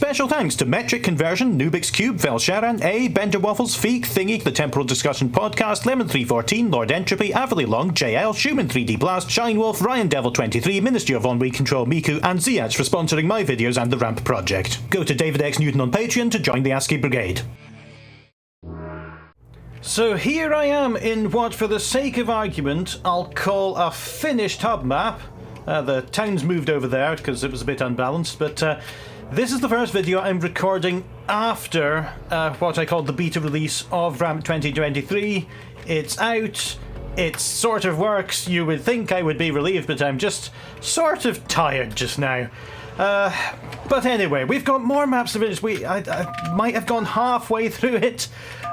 Special thanks to Metric Conversion, Nubix Cube, Velsharan, A, Bender Waffles, Feek, Thingy, The Temporal Discussion Podcast, Lemon314, Lord Entropy, Averly Long, JL, Schumann 3D Blast, Shine Wolf, Ryan Devil 23, Ministry of Ennui Control Miku, and Ziach for sponsoring my videos and the Ramp project. Go to David X Newton on Patreon to join the ASCII Brigade. So here I am in what, for the sake of argument, I'll call a finished hub map. The town's moved over there because it was a bit unbalanced, but this is the first video I'm recording after what I call the beta release of Ramp 2023. It's out, it sort of works. You would think I would be relieved, but I'm just sort of tired just now. But anyway, we've got more maps to finish. I might have gone halfway through it,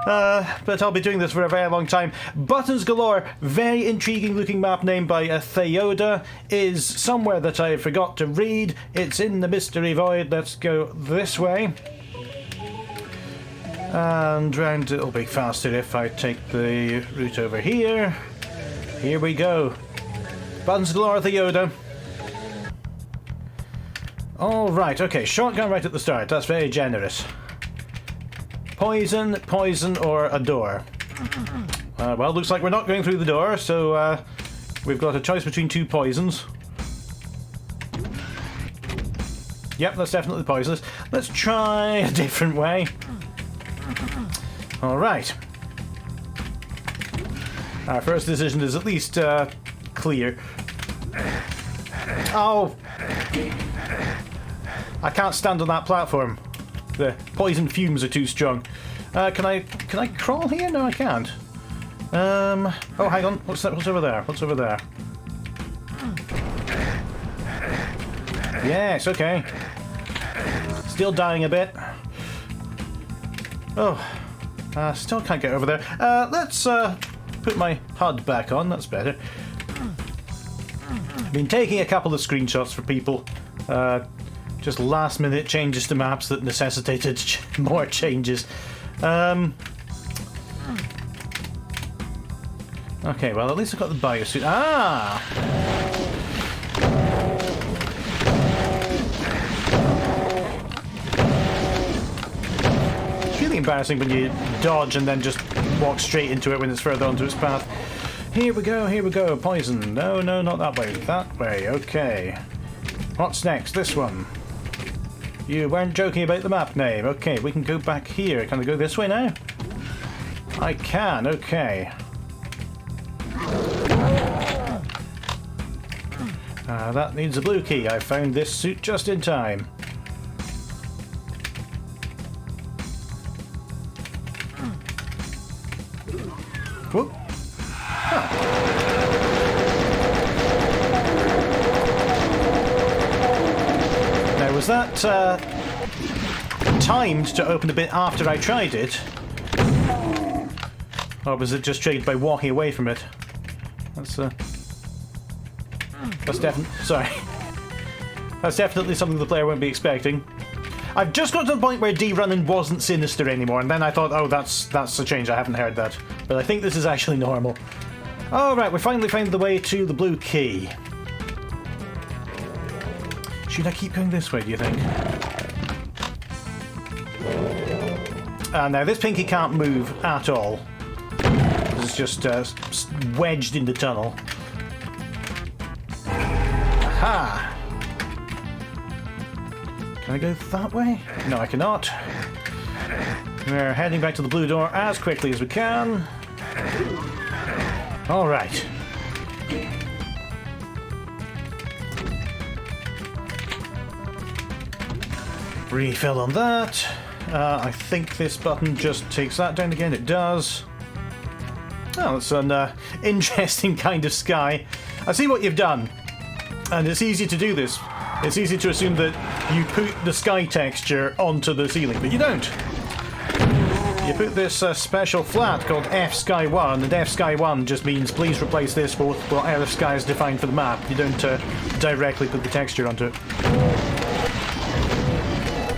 but I'll be doing this for a very long time. ButtonsGalore, very intriguing looking map name by ThaYoda, is somewhere that I forgot to read. It's in the mystery void. Let's go this way. And round it'll be faster if I take the route over here. Here we go. ButtonsGalore, ThaYoda. Alright, okay, shotgun right at the start, that's very generous. Poison, poison, or a door. Well, looks like we're not going through the door, so we've got a choice between two poisons. Yep, that's definitely poisonous. Let's try a different way. Alright. Our first decision is at least clear. Oh! I can't stand on that platform. The poison fumes are too strong. Can I crawl here? No, I can't. Oh, hang on. What's that? What's over there? What's over there? Yes, okay. Still dying a bit. Oh, still can't get over there. Let's put my HUD back on. That's better. I've been taking a couple of screenshots for people. Just last minute changes to maps that necessitated more changes. Okay, well at least I've got the biosuit. Ah! It's really embarrassing when you dodge and then just walk straight into it when it's further onto its path. Here we go, poison. No, not that way. That way, okay. What's next? This one. You weren't joking about the map name. Okay, we can go back here. Can I go this way now? I can, okay. That needs a blue key. I found this suit just in time. Whoop. Now, was that timed to open a bit after I tried it? Or was it just triggered by walking away from it? That's definitely... Sorry. That's definitely something the player won't be expecting. I've just got to the point where D-running wasn't sinister anymore, and then I thought, oh, that's a change, I haven't heard that. But I think this is actually normal. Alright, we finally found the way to the blue key. Should I keep going this way, do you think? Now, this pinky can't move at all. It's just wedged in the tunnel. Aha! Can I go that way? No, I cannot. We're heading back to the blue door as quickly as we can. Alright. Refill on that. I think this button just takes that down again. It does. Oh, it's an interesting kind of sky. I see what you've done. And it's easy to do this. It's easy to assume that you put the sky texture onto the ceiling, but you don't. You put this special flat called F-Sky1, and F-Sky1 just means please replace this with whatever sky is defined for the map. You don't directly put the texture onto it.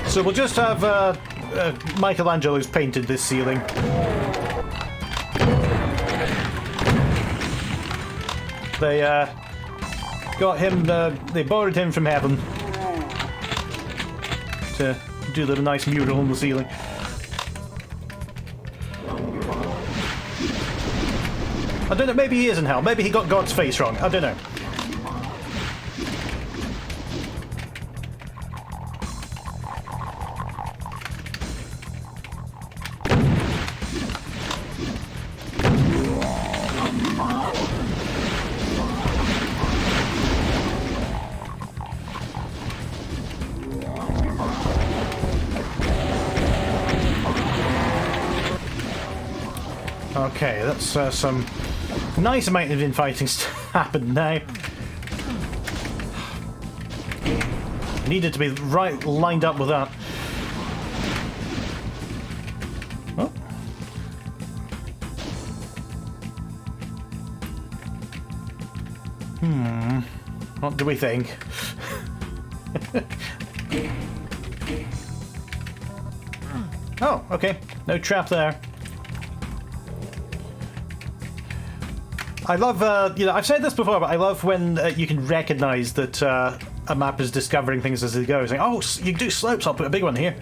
So we'll just have Michelangelo's painted this ceiling. They got him, they borrowed him from heaven to do the nice mural on the ceiling. I don't know, maybe he is in hell. Maybe he got God's face wrong. I don't know. Okay, that's some nice amount of infighting happened now. Needed to be right lined up with that. Oh. What do we think? Oh, okay. No trap there. I love, you know, I've said this before, but I love when you can recognise that a map is discovering things as it goes. Like, oh, you can do slopes, I'll put a big one here.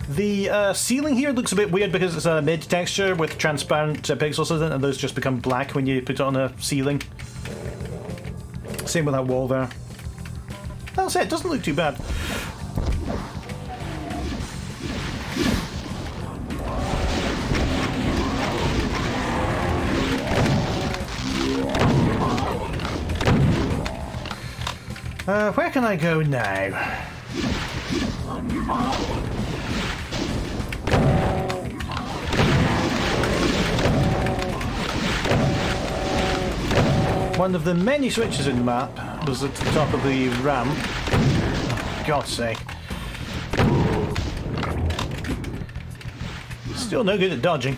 The ceiling here looks a bit weird because it's a mid-texture with transparent pixels in it, and those just become black when you put it on a ceiling. Same with that wall there. That's it, doesn't look too bad. Where can I go now? One of the many switches in the map was at the top of the ramp. Oh, for God's sake. Still no good at dodging.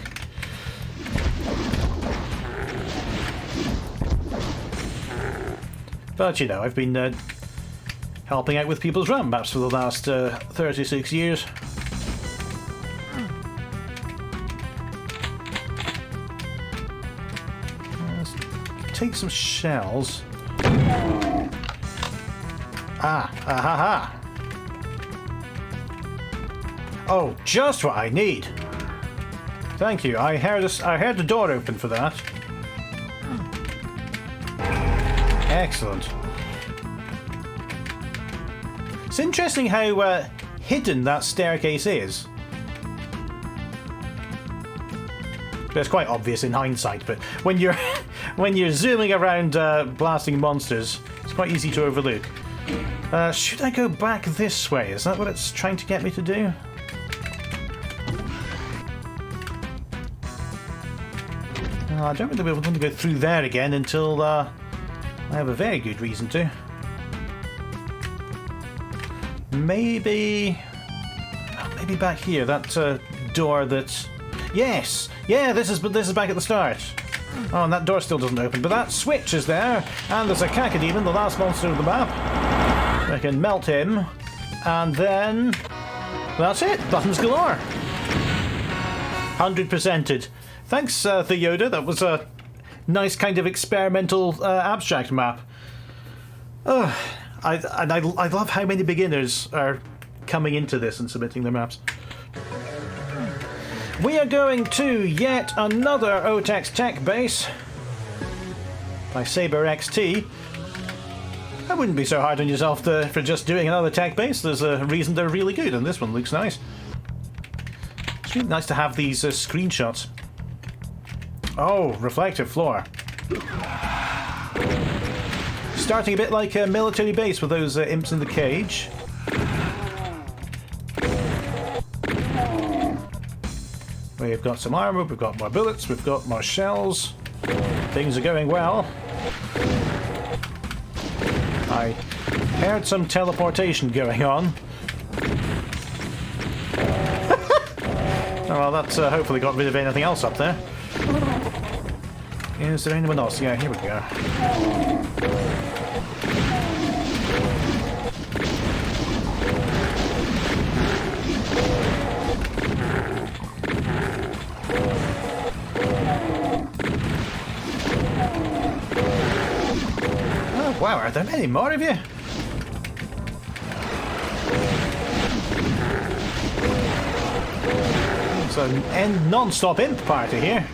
But, you know, I've been helping out with people's ramp maps for the last 36 years. Let's take some shells. Ah, oh, just what I need. Thank you. I heard the door open for that. Excellent. It's interesting how hidden that staircase is. It's quite obvious in hindsight, but when you're when you're zooming around blasting monsters, it's quite easy to overlook. Should I go back this way? Is that what it's trying to get me to do? I don't really want to go through there again until I have a very good reason to. Maybe back here. That door. That. Yes. Yeah. This is back at the start. Oh, and that door still doesn't open, but that switch is there, and there's a cacodemon, the last monster of the map. I can melt him, and then that's it. Buttons galore. 100%ed. Thanks, ThaYoda. That was a nice kind of experimental abstract map. I love how many beginners are coming into this and submitting their maps. We are going to yet another Otex tech base by SabreXT. I wouldn't be so hard on yourself for just doing another tech base. There's a reason they're really good, and this one looks nice. It's really nice to have these screenshots. Oh, reflective floor. Starting a bit like a military base with those imps in the cage. We've got some armor, we've got more bullets, we've got more shells. Things are going well. I heard some teleportation going on. Oh, well, that's hopefully got rid of anything else up there. Is there anyone else? Yeah, here we go. Oh, wow, are there many more of you? a non-stop imp party here.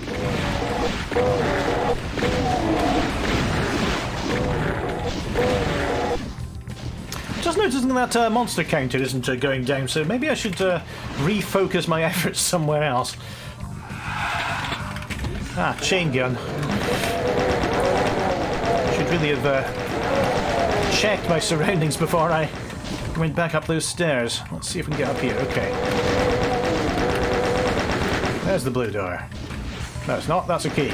Just noticing that monster counter isn't going down, so maybe I should refocus my efforts somewhere else. Ah, chain gun. Should really have checked my surroundings before I went back up those stairs. Let's see if we can get up here. Okay. There's the blue door. No, it's not. That's a key.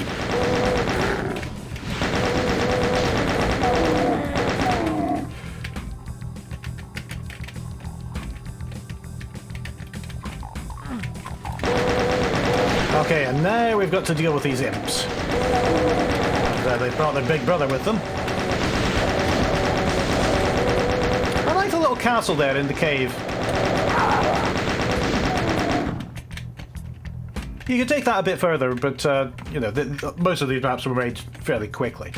Okay, and now we've got to deal with these imps. And, they brought their big brother with them. I like the little castle there in the cave. You could take that a bit further, but, you know, most of these maps were made fairly quickly.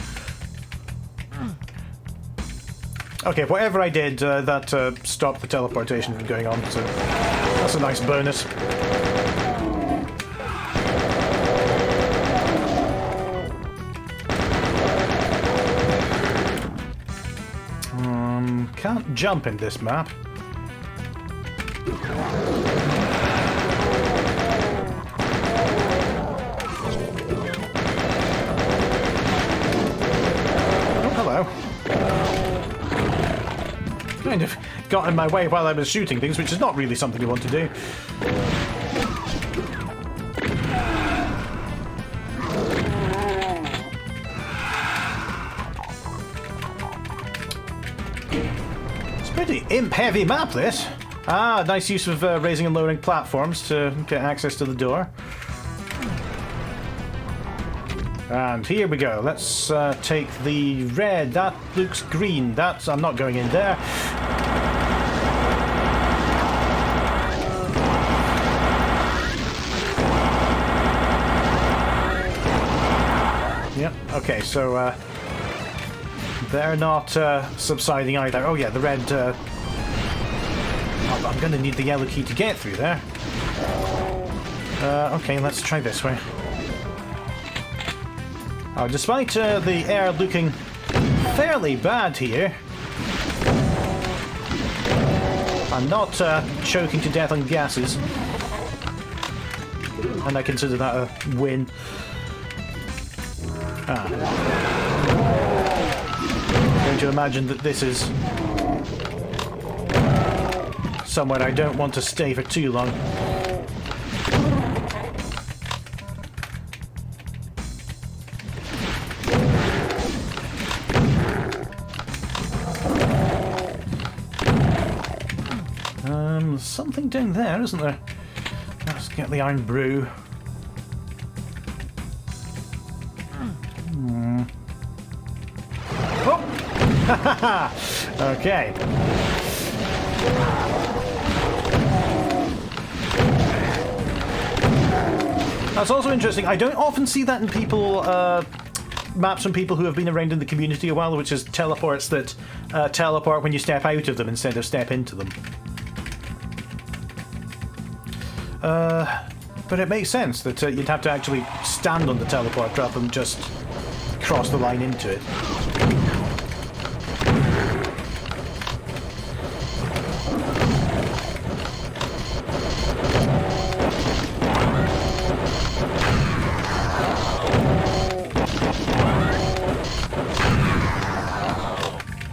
Okay, whatever I did, that stopped the teleportation from going on, so that's a nice bonus. Can't jump in this map. Oh, hello. Kind of got in my way while I was shooting things, which is not really something you want to do. Pretty imp-heavy map, this. Ah, nice use of raising and lowering platforms to get access to the door. And here we go. Let's take the red. That looks green. That's... I'm not going in there. Yep. Okay, so... they're not subsiding either. Oh yeah, the red... oh, I'm going to need the yellow key to get through there. Okay, let's try this way. Oh, despite the air looking fairly bad here, I'm not choking to death on gases. And I consider that a win. Going to imagine that this is somewhere I don't want to stay for too long. There's something down there, isn't there? Let's get the iron brew. Okay. That's also interesting. I don't often see that in people, maps from people who have been around in the community a while, which is teleports that teleport when you step out of them instead of step into them. But it makes sense that you'd have to actually stand on the teleport rather than just cross the line into it.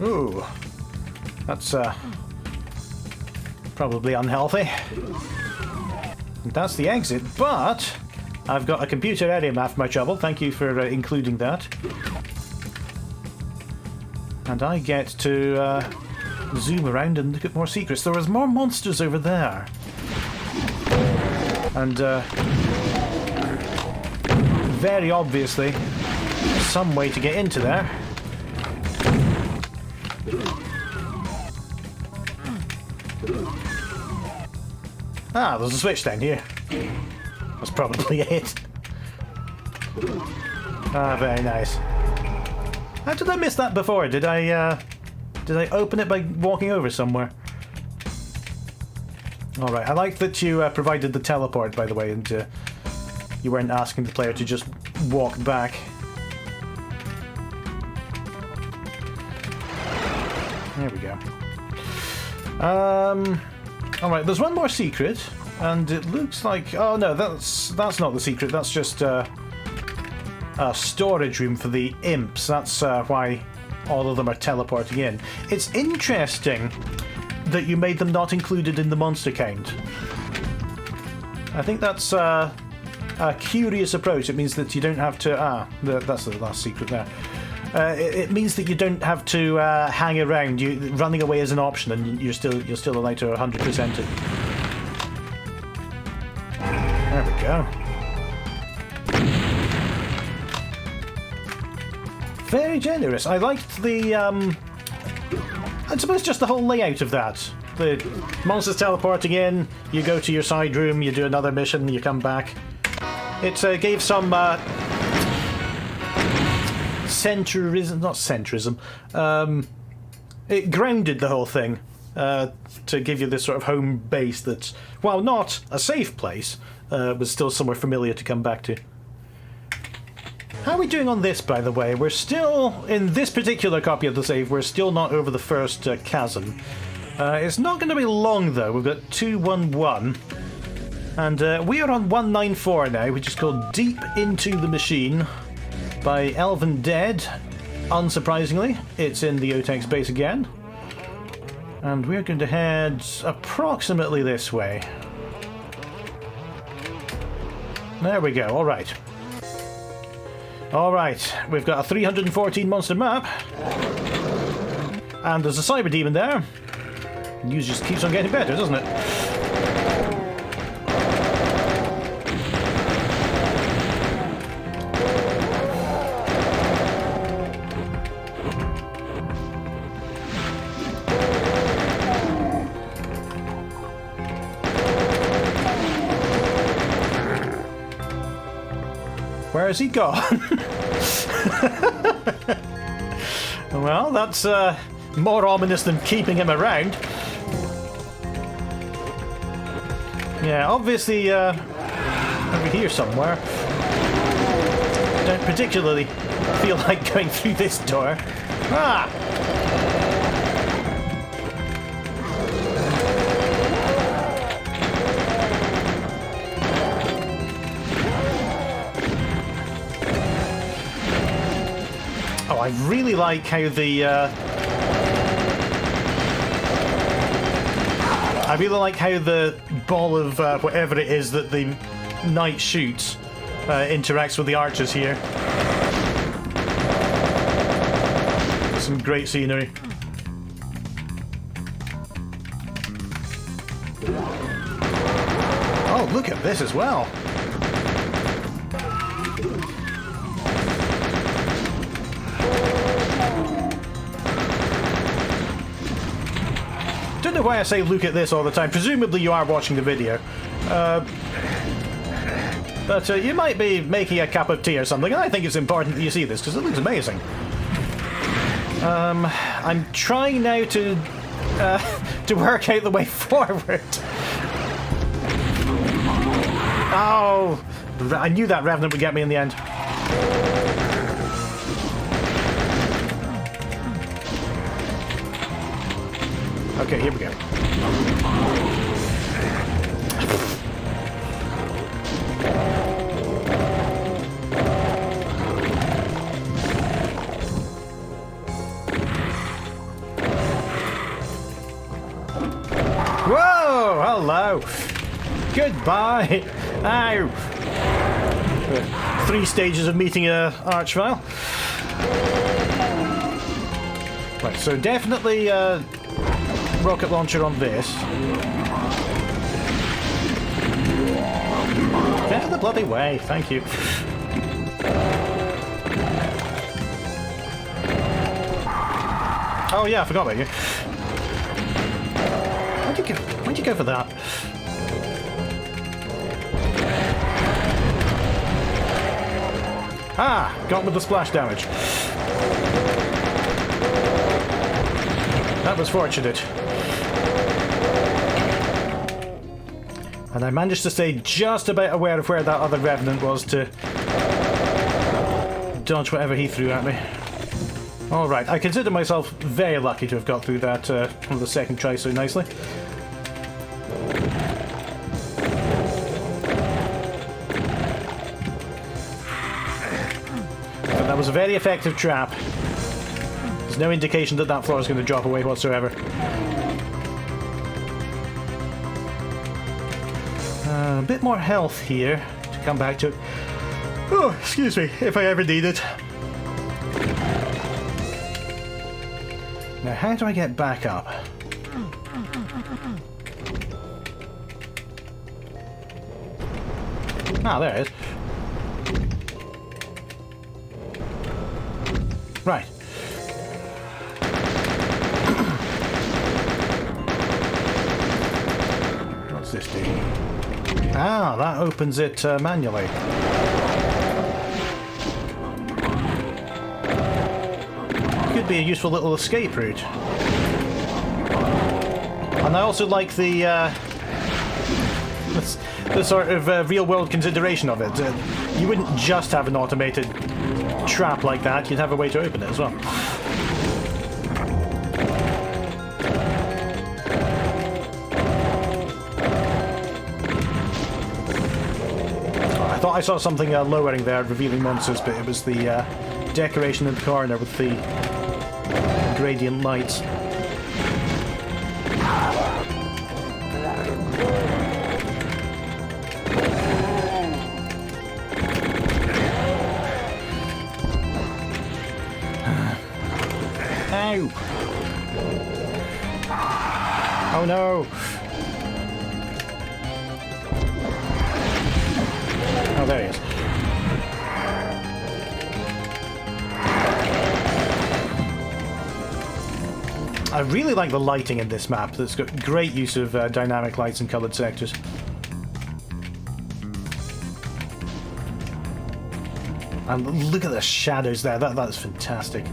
Ooh, that's probably unhealthy. That's the exit, but I've got a computer area map for my trouble. Thank you for including that. And I get to zoom around and look at more secrets. There was more monsters over there. And very obviously some way to get into there. Ah, there's a switch down here. That's probably it. Ah, very nice. How did I miss that before? Did I open it by walking over somewhere? Alright, I like that you provided the teleport, by the way, and you weren't asking the player to just walk back. There we go. Alright, there's one more secret, and it looks like... Oh no, that's not the secret, that's just a storage room for the imps. That's why all of them are teleporting in. It's interesting that you made them not included in the monster count. I think that's a curious approach. It means that you don't have to... that's the last secret there. It means that you don't have to hang around. Running away is an option, and you're still allowed to 100% it. There we go. Very generous. I liked the I suppose just the whole layout of that. The monsters teleporting in, you go to your side room, you do another mission, you come back. It gave some centrism. It grounded the whole thing to give you this sort of home base that, while not a safe place, was still somewhere familiar to come back to. How are we doing on this, by the way? We're still, in this particular copy of the save, we're still not over the first chasm. It's not going to be long, though. We've got 211. And we are on 194 now, which is called Deep Into the Machine by LVENdead. Unsurprisingly, it's in the Otex base again. And we're going to head approximately this way. There we go, alright. Alright, we've got a 314 monster map. And there's a cyber demon there. News just keeps on getting better, doesn't it? Where has he gone? Well, that's more ominous than keeping him around. Yeah, obviously over here somewhere. Don't particularly feel like going through this door. Ah! I really like how the ball of whatever it is that the knight shoots interacts with the archers here. Some great scenery. Oh, look at this as well. Don't know why I say look at this all the time. Presumably you are watching the video. But you might be making a cup of tea or something, and I think it's important that you see this, because it looks amazing. I'm trying now to work out the way forward. Oh! I knew that Revenant would get me in the end. Okay, here we go. Whoa! Hello! Goodbye! Ow! 3 stages of meeting a archvile. Right, so definitely rocket launcher on this. Get out of the bloody way, thank you. Oh yeah, I forgot about you. Why'd you go for that? Ah! Got with the splash damage. That was fortunate. And I managed to stay just about aware of where that other Revenant was to dodge whatever he threw at me. Alright, I consider myself very lucky to have got through that on the second try so nicely. But that was a very effective trap. There's no indication that that floor is going to drop away whatsoever. A bit more health here to come back to. Oh, excuse me, if I ever need it. Now, how do I get back up? Ah, there it is. Right. What's this do? Ah, that opens it manually. Could be a useful little escape route. And I also like the sort of real-world consideration of it. You wouldn't just have an automated trap like that, you'd have a way to open it as well. I thought I saw something lowering there, revealing monsters, but it was the decoration in the corner with the gradient lights. Ow! Oh no! Oh, there he is. I really like the lighting in this map. It's got great use of dynamic lights and coloured sectors. And look at the shadows there. That's fantastic.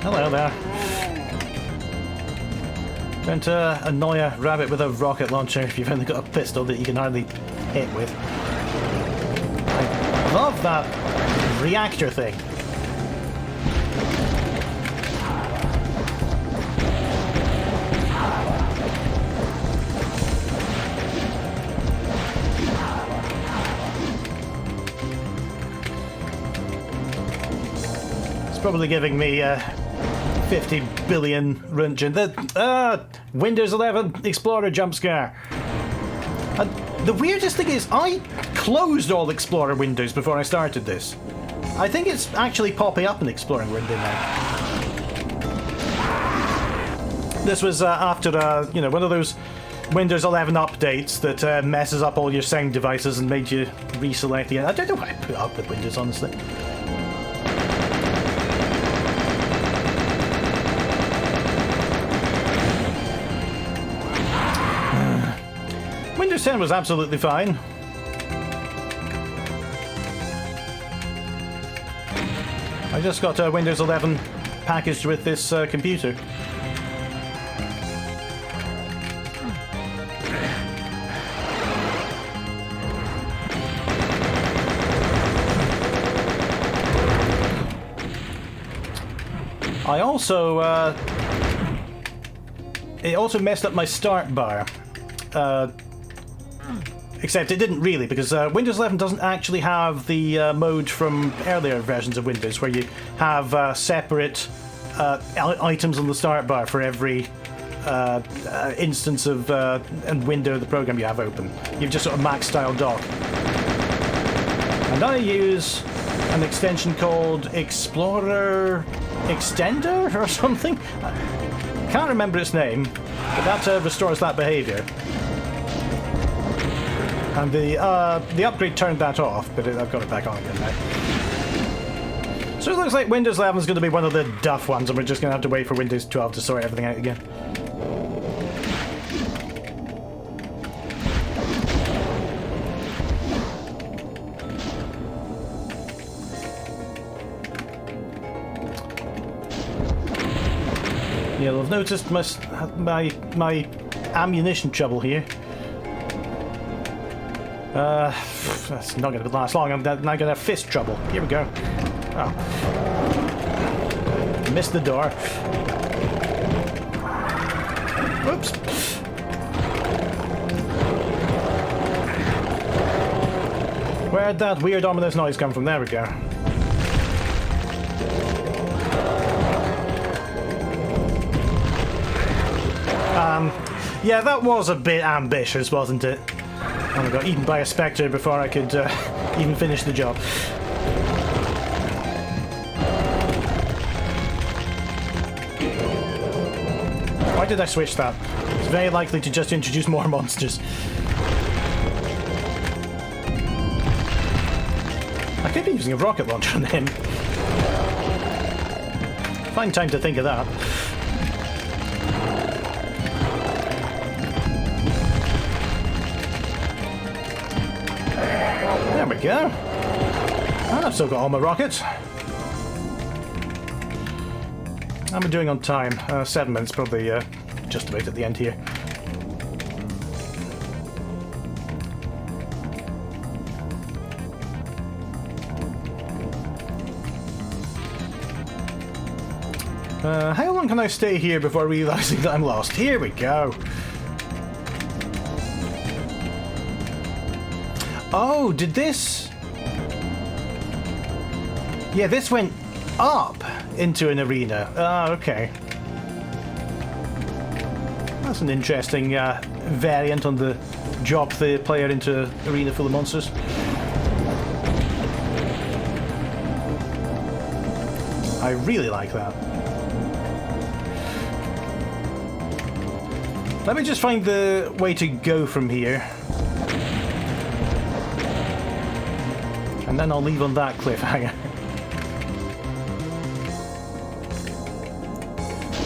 Hello there. Don't annoy a rabbit with a rocket launcher if you've only got a pistol that you can hardly hit with. I love that reactor thing. It's probably giving me 50 billion Röntgen. The Windows 11 Explorer jump scare. The weirdest thing is, I closed all Explorer windows before I started this. I think it's actually popping up an Exploring window now. This was after you know, one of those Windows 11 updates that messes up all your sound devices and made you reselect again. I don't know why I put up with Windows, honestly. Windows 10 was absolutely fine. I just got Windows 11 packaged with this computer. I also it also messed up my start bar. Except it didn't really, because Windows 11 doesn't actually have the mode from earlier versions of Windows where you have separate items on the start bar for every instance of and window of the program you have open. You've just sort of Mac style dock. And I use an extension called Explorer Extender or something. I can't remember its name, but that restores that behavior. And the upgrade turned that off, but I've got it back on again now. So it looks like Windows 11 is going to be one of the duff ones, and we're just going to have to wait for Windows 12 to sort everything out again. You'll have noticed my ammunition trouble here. That's not going to last long. I'm now going to have fist trouble. Here we go. Oh. Missed the door. Oops. Where'd that weird ominous noise come from? There we go. Yeah, that was a bit ambitious, wasn't it? And I got eaten by a spectre before I could even finish the job. Why did I switch that? It's very likely to just introduce more monsters. I could be using a rocket launcher on him. Fine time to think of that. There we go. I've still got all my rockets. How am I doing on time? 7 minutes, probably just about at the end here. How long can I stay here before realizing that I'm lost? Here we go. Oh, did this... Yeah, this went up into an arena. Ah, okay. That's an interesting variant on the drop the player into an arena full of monsters. I really like that. Let me just find the way to go from here. And then I'll leave on that cliffhanger.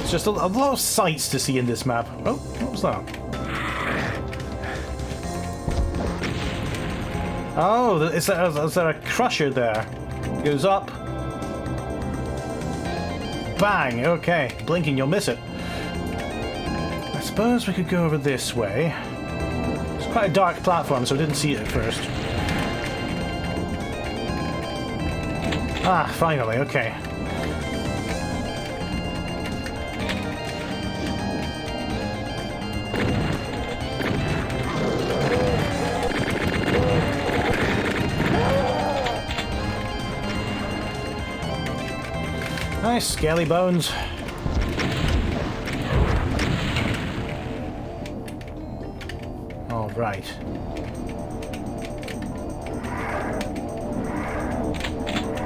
It's just a lot of sights to see in this map. Oh, what was that? Oh, is there a crusher there? It goes up. Bang! Okay, blinking, you'll miss it. I suppose we could go over this way. It's quite a dark platform, so I didn't see it at first. Ah, finally, okay. Nice, scaly bones. All right.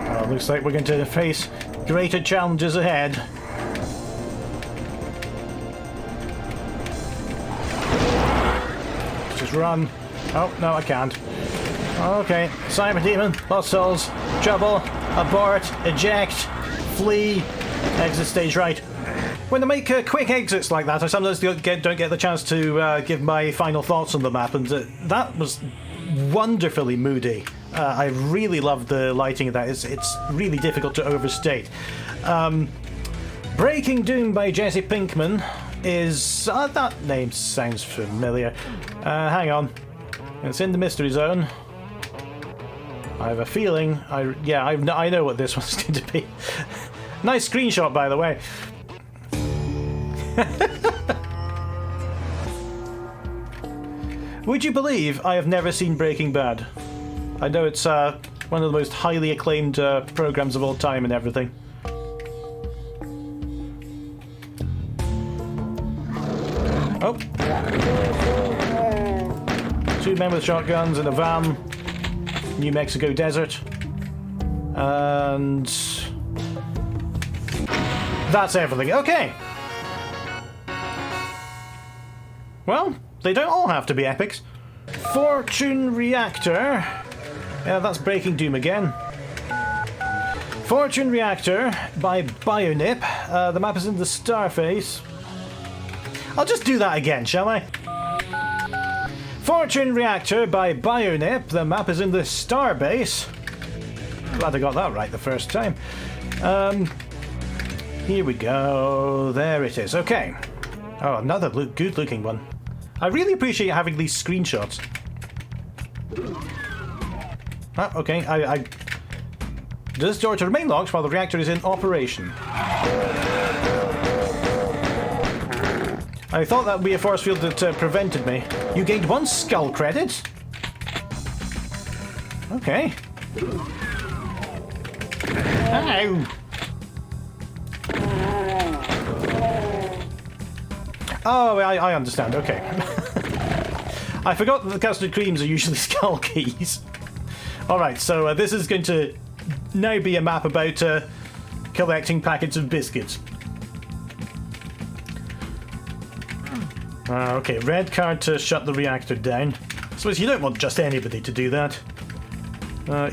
Well, looks like we're going to face greater challenges ahead. Just run. Oh, no, I can't. Okay, Cyber Demon, lost souls, trouble, abort, eject. Flee, exit stage right. When I make quick exits like that, I sometimes don't get the chance to give my final thoughts on the map, and that was wonderfully moody. I really love the lighting of that. It's really difficult to overstate. Breaking Doom by Jesse Pinkman is... that name sounds familiar. Hang on. It's in the mystery zone. I have a feeling... I know what this one's going to be. Nice screenshot, by the way. Would you believe I have never seen Breaking Bad? I know it's one of the most highly acclaimed programs of all time and everything. Oh. 2 men with shotguns in a van. New Mexico desert. And... that's everything. Okay. Well, they don't all have to be epics. Fortune Reactor. Yeah, that's Breaking Doom again. Fortune Reactor by Bionip. The map is in the Starface. I'll just do that again, shall I? Fortune Reactor by Bionip. The map is in the Starbase. Glad I got that right the first time. Here we go. There it is. Okay. Oh, another good-looking one. I really appreciate having these screenshots. Ah, okay. This door to remain locked while the reactor is in operation. I thought that would be a force field that prevented me. You gained 1 skull credit? Okay. Ow! Oh, I understand, okay. I forgot that the custard creams are usually skull keys. Alright, so this is going to now be a map about collecting packets of biscuits. Okay, red card to shut the reactor down. I suppose you don't want just anybody to do that.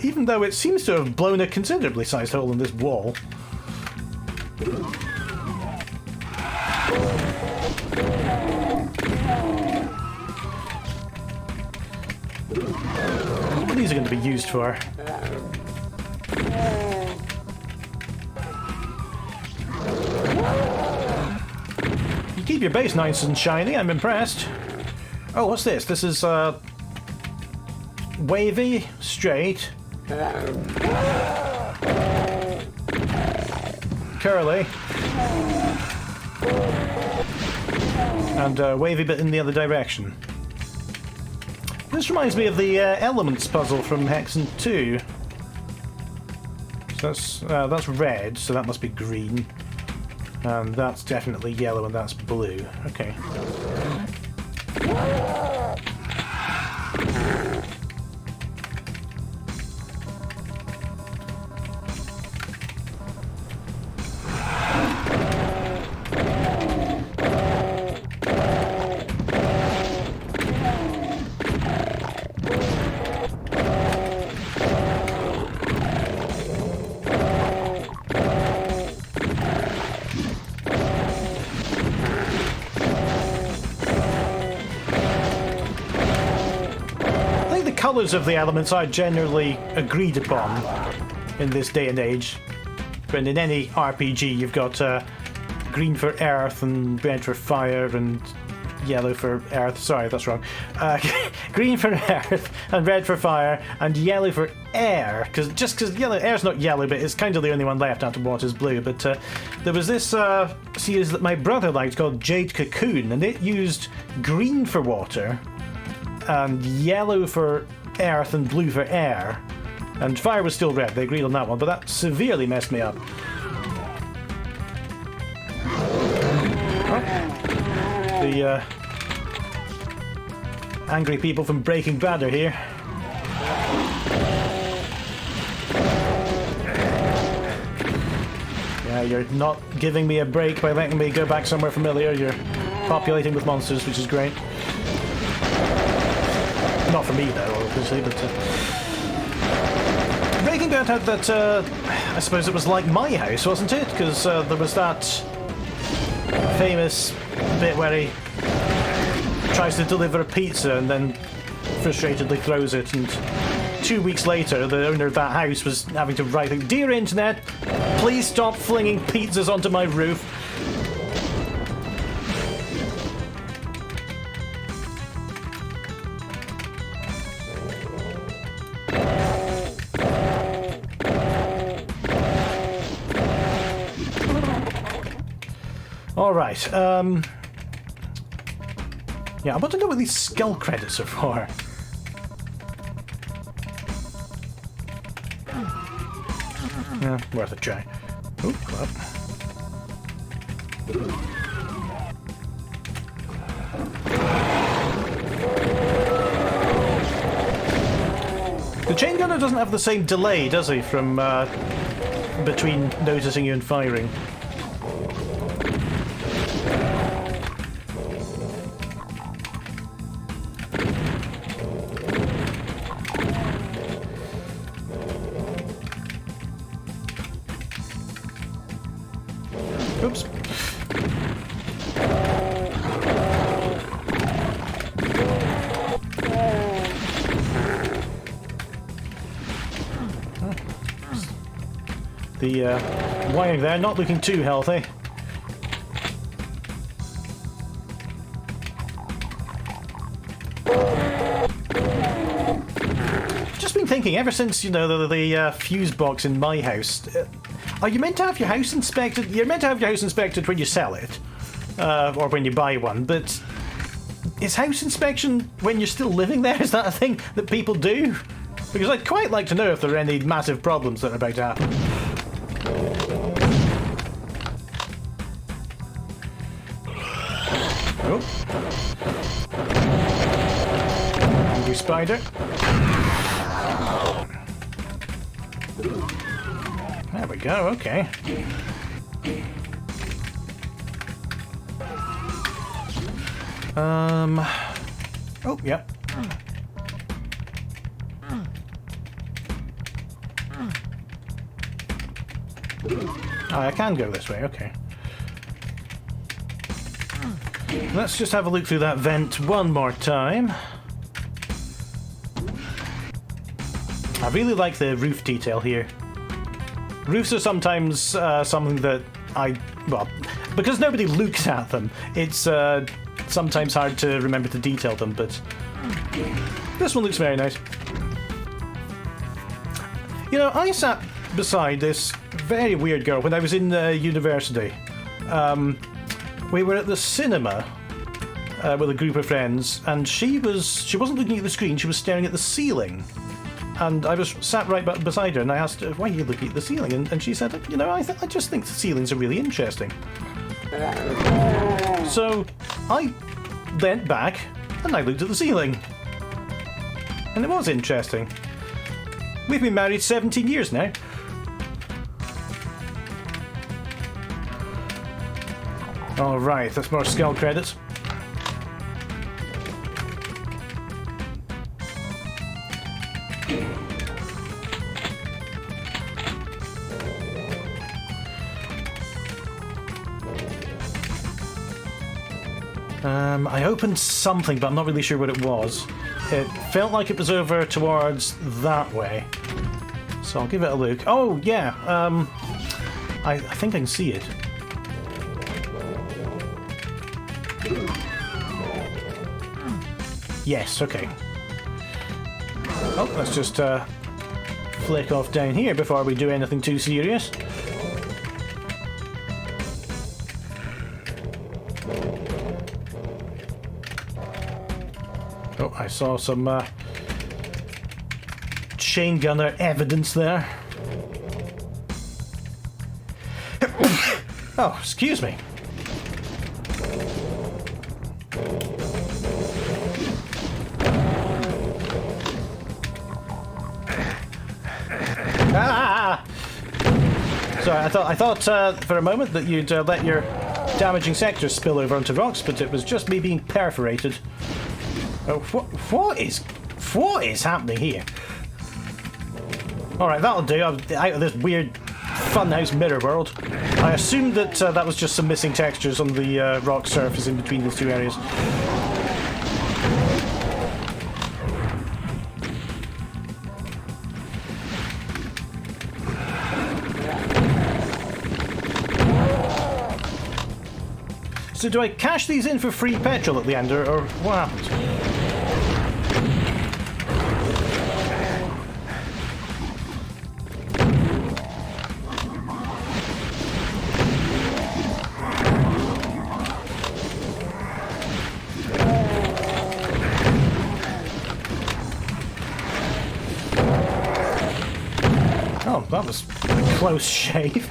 Even though it seems to have blown a considerably sized hole in this wall. What are these going to be used for? You keep your base nice and shiny, I'm impressed. Oh, what's this? This is, wavy, straight, curly, and wavy but in the other direction. This reminds me of the elements puzzle from Hexen 2. So that's red, so that must be green. And that's definitely yellow and that's blue. Okay. Colours of the elements are generally agreed upon in this day and age. But in any RPG you've got green for earth and red for fire and yellow for earth. Sorry, that's wrong. Green for earth and red for fire and yellow for air. Because yellow air's not yellow, but it's kind of the only one left after water's blue. But there was this series that my brother liked called Jade Cocoon, and it used green for water and yellow for earth and blue for air, and fire was still red. They agreed on that one, but that severely messed me up. Oh. The angry people from Breaking Bad are here. Yeah, you're not giving me a break by letting me go back somewhere familiar. You're populating with monsters, which is great. Not for me, though, obviously, but... Breaking Bad had that, I suppose it was like my house, wasn't it? Because there was that famous bit where he tries to deliver a pizza and then frustratedly throws it, and 2 weeks later, the owner of that house was having to write, "Dear Internet, please stop flinging pizzas onto my roof." Alright, yeah, I want to know what these skull credits are for. Yeah, worth a try. Ooh, club. The chain gunner doesn't have the same delay, does he, from between noticing you and firing? Oops. The wiring there not looking too healthy. Just been thinking, ever since, you know, the fuse box in my house, are you meant to have your house inspected? You're meant to have your house inspected when you sell it, or when you buy one, but is house inspection when you're still living there? Is that a thing that people do? Because I'd quite like to know if there are any massive problems that are about to happen. Oh. Angry spider. There we go, okay. Oh, yeah. Oh, I can go this way, okay. Let's just have a look through that vent one more time. I really like the roof detail here. Roofs are sometimes something that well, because nobody looks at them, it's sometimes hard to remember to detail them, but this one looks very nice. You know, I sat beside this very weird girl when I was in university. We were at the cinema with a group of friends, and she wasn't looking at the screen, she was staring at the ceiling. And I was sat right beside her, and I asked her, why are you looking at the ceiling? And she said, you know, I just think the ceilings are really interesting. So I leant back, and I looked at the ceiling. And it was interesting. We've been married 17 years now. Alright, that's more skull credits. I opened something, but I'm not really sure what it was. It felt like it was over towards that way. So I'll give it a look. Oh, yeah. I think I can see it. Yes, okay. Oh, let's just flick off down here before we do anything too serious. Oh, I saw some chain gunner evidence there. Oh, excuse me. Ah! Sorry, I thought for a moment that you'd let your damaging sectors spill over onto rocks, but it was just me being perforated. Oh, what is happening here? Alright, that'll do. I'm out of this weird funhouse mirror world. I assumed that that was just some missing textures on the rock surface in between those two areas. So do I cash these in for free petrol at the end, or what happens? Oh, that was a close shave.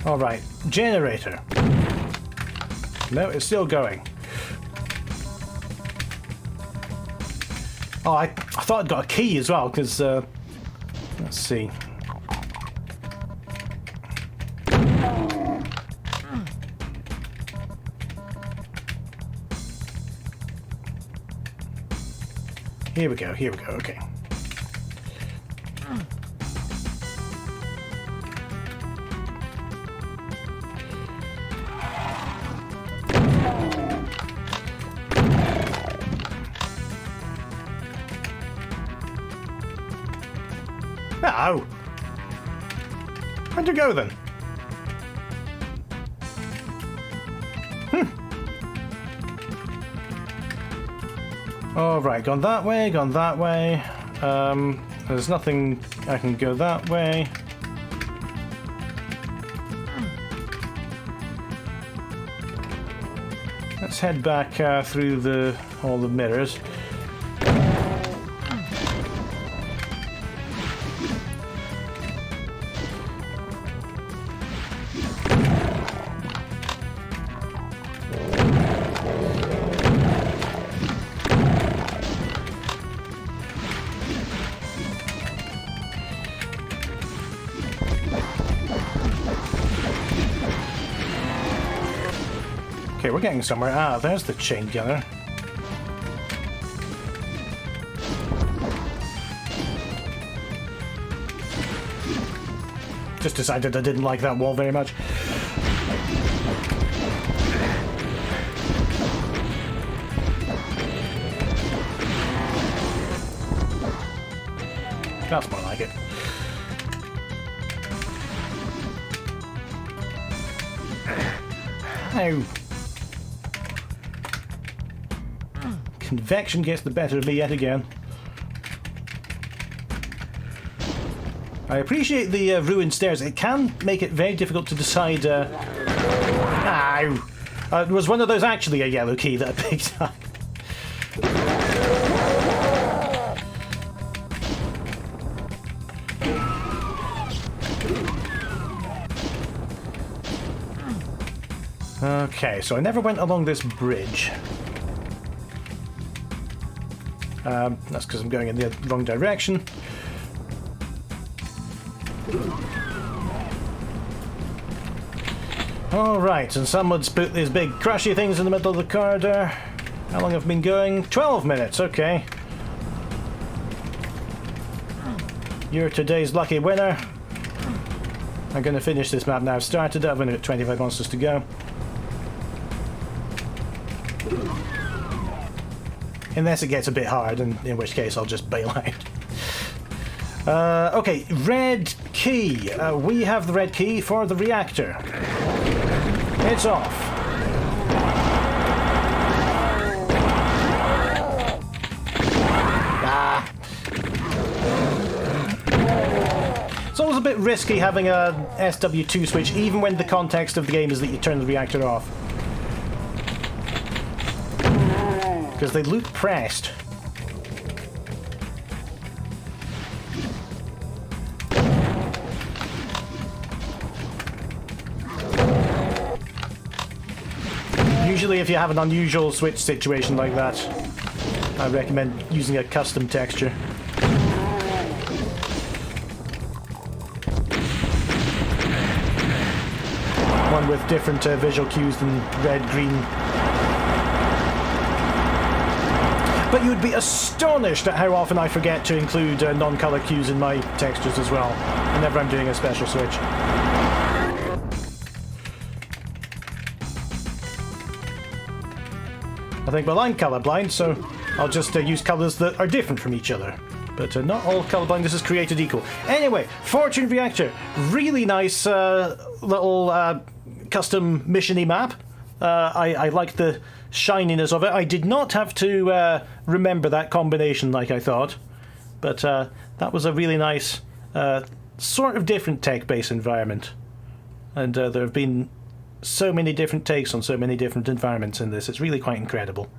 Alright, generator. No, it's still going. Oh, I thought I'd got a key as well, because, let's see. Here we go, okay. Ow! Where'd you go then? Alright, gone that way, gone that way. There's nothing I can go that way. Let's head back through all the mirrors. Okay, we're getting somewhere. Ah, there's the chain gunner. Just decided I didn't like that wall very much. That's more like it. Ow. Convection gets the better of me yet again. I appreciate the ruined stairs. It can make it very difficult to decide... Ow! It was one of those actually a yellow key that I picked up. Okay, so I never went along this bridge. That's because I'm going in the wrong direction. Alright, and someone's put these big crushy things in the middle of the corridor. How long have I been going? 12 minutes, okay. You're today's lucky winner. I'm going to finish this map now. I've started it. I've only got 25 monsters to go. Unless it gets a bit hard, in which case I'll just bail out. Okay, red key. We have the red key for the reactor. It's off. Ah. It's always a bit risky having a SW2 switch, even when the context of the game is that you turn the reactor off. Because they look pressed. Usually if you have an unusual switch situation like that, I recommend using a custom texture. One with different visual cues than red, green. But you'd be astonished at how often I forget to include non-color cues in my textures as well, whenever I'm doing a special switch. I think, well, I'm colorblind, so I'll just use colors that are different from each other. But not all colorblindness is created equal. Anyway, Fortune Reactor. Really nice little custom mission-y map. I like the shininess of it. I did not have to remember that combination like I thought, but that was a really nice sort of different tech-based environment, and there have been so many different takes on so many different environments in this. It's really quite incredible.